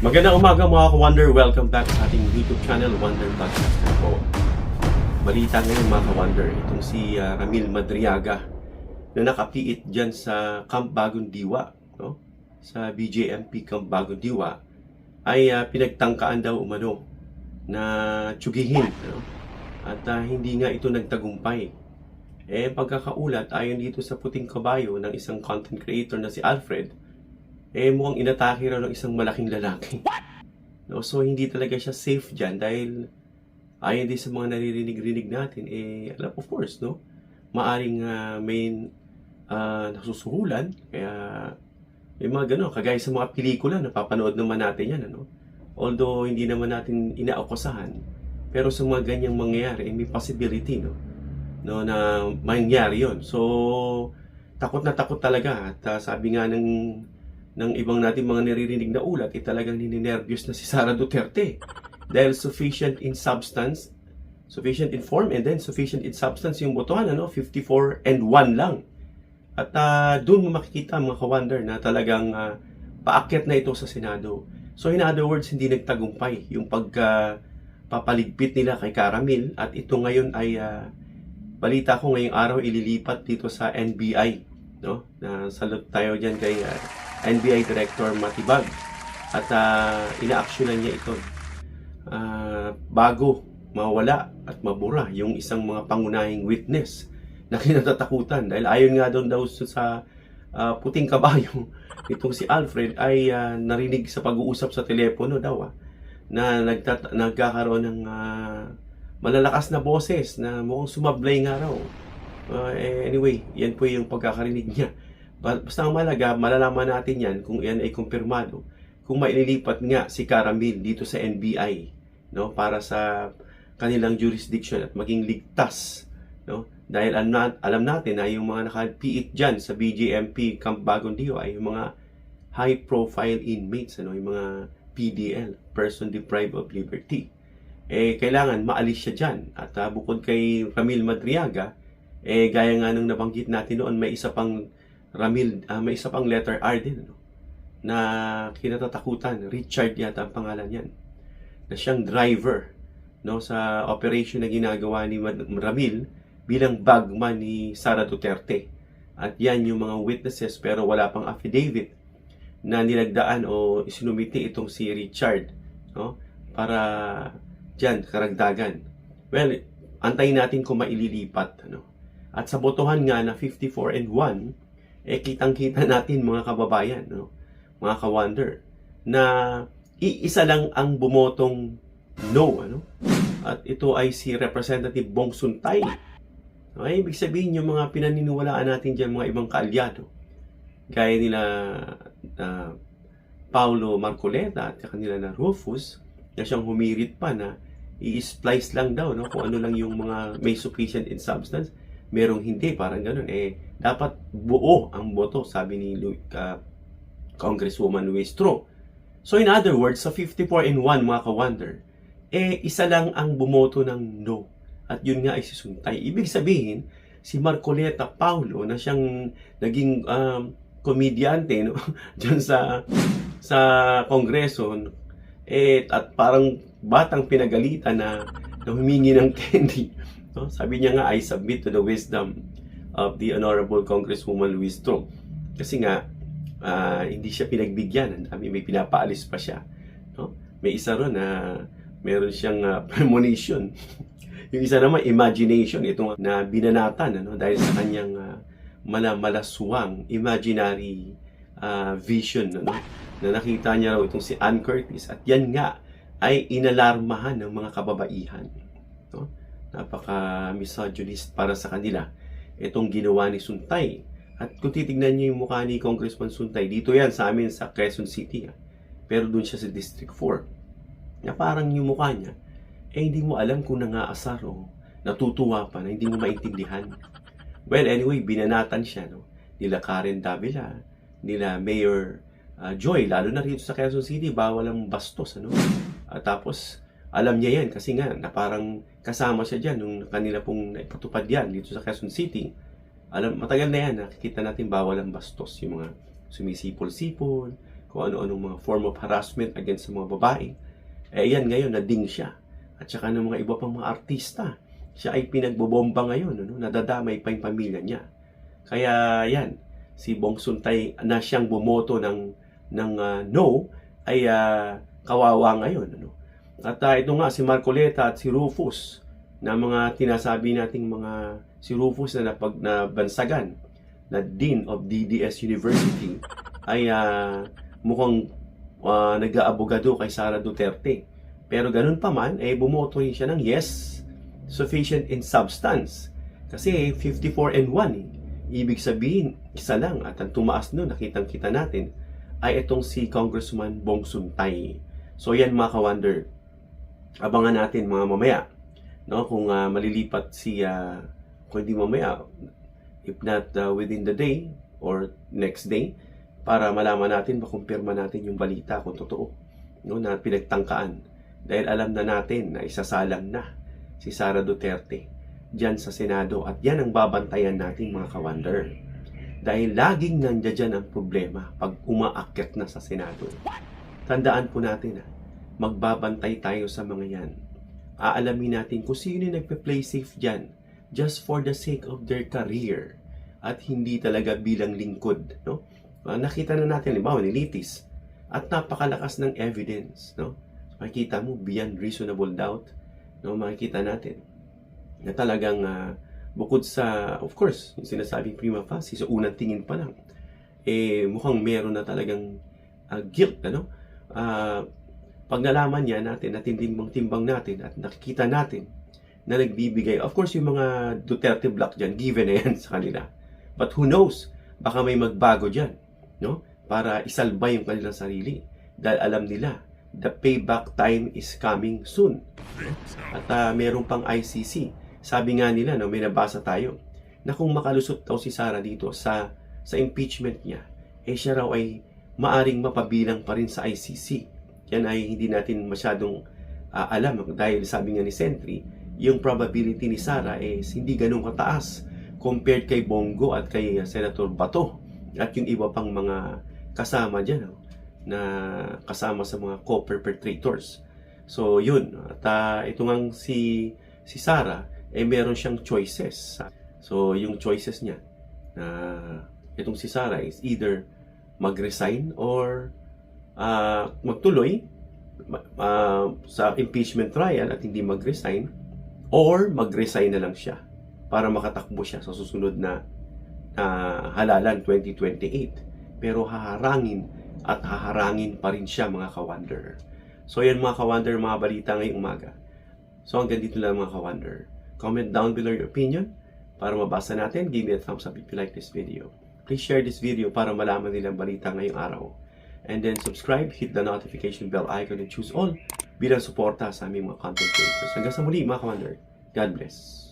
Magandang umaga mga ka-Wonder. Welcome back sa ating YouTube channel, Wonder Podcaster po. Balita ngayon mga ka-Wonder, itong si Ramil Madriaga na nakapiit dyan sa Camp Bagong Diwa, no? Sa BJMP Camp Bagong Diwa, ay pinagtangkaan daw umano na tsugihin, no? At hindi nga ito nagtagumpay. Pagkakaulat, ayon dito sa puting kabayo ng isang content creator na si Alfred, mukhang inatake raw ng isang malaking lalaki. No? So, hindi talaga siya safe dyan dahil ayon din sa mga naririnig-rinig natin, alam, of course, no? Maaring may nasusuhulan. Kaya, may mga gano'n. Kagaya sa mga pelikula, napapanood naman natin yan, ano? Although, hindi naman natin inaakusahan. Pero sa mga ganyang mangyayari, may possibility, no? No, na mangyari yon. So, takot na takot talaga. At sabi nga ng ibang natin mga naririnig na ulat, talagang nininervyos na si Sara Duterte. Dahil sufficient in substance, sufficient in form, and then sufficient in substance yung botohan, 54-1 lang. At doon mo makikita mga ka-Wonder na talagang paakyat na ito sa Senado. So in other words, hindi nagtagumpay yung pagpapaligpit nila kay Caramil, at ito ngayon ay balita ko ngayong araw ililipat dito sa NBI, no? Salute tayo diyan kay NBI Director Matibag, at ina-actionan niya ito bago mawala at mabura yung isang mga pangunahing witness na kinatatakutan. Dahil ayon nga doon daw sa puting kabayo itong si Alfred ay narinig sa pag-uusap sa telepono daw na nagkakaroon ng malalakas na boses na mukhang sumablay nga raw. Anyway, yan po yung pagkakarinig niya. Basta ang malaga, malalaman natin yan kung yan ay kumpirmado, kung maililipat nga si Caramil dito sa NBI, no, para sa kanilang jurisdiction at maging ligtas, no? Dahil alam natin na yung mga nakapiit dyan sa BJMP Camp Bagong Diwa ay yung mga high profile inmates, yung mga PDL, person deprived of liberty. Kailangan maalis siya dyan. At bukod kay Ramil Madriaga, gaya nga nung nabanggit natin noon, may isa pang Ramil, may isa pang letter R din, na kinatatakutan. Richard yata ang pangalan yan, na siyang driver, no, sa operation na ginagawa ni Ramil bilang bagman ni Sara Duterte. At yan yung mga witnesses, pero wala pang affidavit na nilagdaan o isinumiti itong si Richard, no, para dyan, karagdagan. Well, antayin natin kung maililipat, At sa botohan nga na 54-1, kitang-kita natin mga kababayan, mga ka-Wonder, na iisa lang ang bumotong no, At ito ay si Representative Bong Suntay. Ay, ibig sabihin yung mga pinaniniwalaan natin dyan, mga ibang kaalyado, gaya nila Paulo Marcoleta at kanila na Rufus, na siyang humirit pa na i-splice lang daw, kung ano lang yung mga may sufficient in substance, merong hindi, parang ganun. Dapat buo ang boto, sabi ni Congresswoman Luistro. So in other words, sa 54-1 mga ka-Wonder, isa lang ang bumoto ng no. At yun nga ay si Suntay. Ibig sabihin, si Marcoleta Paulo, na siyang naging komedyante, dyan sa Kongreso, at parang batang pinagalitan na humingi ng candy. No? Sabi niya nga, I submit to the wisdom of the Honorable Congresswoman Luistro. Kasi nga, hindi siya pinagbigyan. May pinapaalis pa siya. No? May isa ron na meron siyang premonition. Yung isa naman, imagination. Ito na binanatan, dahil sa kanyang malaswang imaginary vision, na nakita niya raw itong si Ann Curtis. At yan nga ay inalarmahan ng mga kababaihan. No? Napaka-misogynist para sa kanila itong ginawa ni Suntay. At kung titignan niyo yung mukha ni Congressman Suntay, dito yan sa amin sa Quezon City. Pero doon siya sa District 4. Na parang yung mukha niya, hindi mo alam kung nangaasar o natutuwa pa na hindi mo maintindihan. Well, anyway, binanatan siya, nila Karen Davila, nila Mayor Joy, lalo na rito sa Quezon City, bawal ang bastos, tapos, alam niya yan kasi nga, na parang kasama siya dyan nung kanila pong naipatupad yan dito sa Quezon City. Matagal na yan, nakikita natin bawal ang bastos, yung mga sumisipol-sipol, kung ano-anong mga form of harassment against sa mga babae. Yan ngayon, nading siya. At saka ng mga iba pang mga artista. Siya ay pinagbobomba ngayon, nadadamay pa yung pamilya niya. Kaya yan, si Bong Suntay na siyang bumoto ng no, ay kawawa ngayon. At ito nga, si Marcoleta at si Rufus, na mga tinasabi nating mga, si Rufus na nabansagan, na Dean of DDS University, ay mukhang nag-aabogado kay Sara Duterte. Pero ganun pa man, bumoto rin siya ng yes, sufficient in substance. Kasi 54-1 Ibig sabihin, isa lang. At ang tumaas nun, nakitang-kita natin, ay itong si Congressman Bong Suntay. So yan mga ka-wonder, abangan natin mga mamaya. No? Kung malilipat si, kung hindi mamaya, if not within the day or next day, para malaman natin, makumpirma natin yung balita kung totoo, no, na pinagtangkaan. Dahil alam na natin na isasalang na si Sara Duterte dyan sa Senado. At yan ang babantayan natin mga ka-wonder. Dahil laging nandiyan dyan ang problema pag umaakyat na sa Senado. Tandaan po natin, magbabantay tayo sa mga yan. Aalamin natin kung sino yung nagpe-play safe dyan just for the sake of their career at hindi talaga bilang lingkod. No? Nakita na natin, halimbawa, ni Litis, at napakalakas ng evidence. No? Makikita mo, beyond reasonable doubt, no? Makikita natin na talagang bukod sa, of course, yung sinasabing prima facie, sa unang tingin pa lang, mukhang meron na talagang guilt, ano? Pag nalaman niya natin, timbang natin, at nakikita natin na nagbibigay, of course, yung mga Duterte block dyan, given na yan sa kanila. But who knows, baka may magbago dyan, no? Para isalba yung kanilang sarili. Dahil alam nila, the payback time is coming soon. At meron pang ICC. Sabi nga nila, no, may nabasa tayo, na kung makalusot daw si Sara dito sa impeachment niya, siya raw ay maaring mapabilang pa rin sa ICC. Yan ay hindi natin masyadong alam. Dahil sabi nga ni Sentry, yung probability ni Sara is hindi ganun kataas compared kay Bongo at kay Senator Bato at yung iba pang mga kasama dyan, no, na kasama sa mga co-perpetrators. So yun, at ito ngang si Sara, meron siyang choices. So yung choices niya, itong si Sara is either mag-resign or magtuloy sa impeachment trial at hindi mag-resign, or mag-resign na lang siya para makatakbo siya sa susunod na halalan 2028. Pero haharangin pa rin siya mga ka-wonder. So yan mga ka-wonder, mga balita ngayong umaga. So hanggang dito lang mga ka-wonder. Comment down below your opinion para mabasa natin. Give me a thumbs up if you like this video. Please share this video para malaman nilang balita ngayong araw. And then subscribe, hit the notification bell icon and choose all bilang suporta sa aming mga content creators. Hanggang sa muli mga ka-wonder. God bless.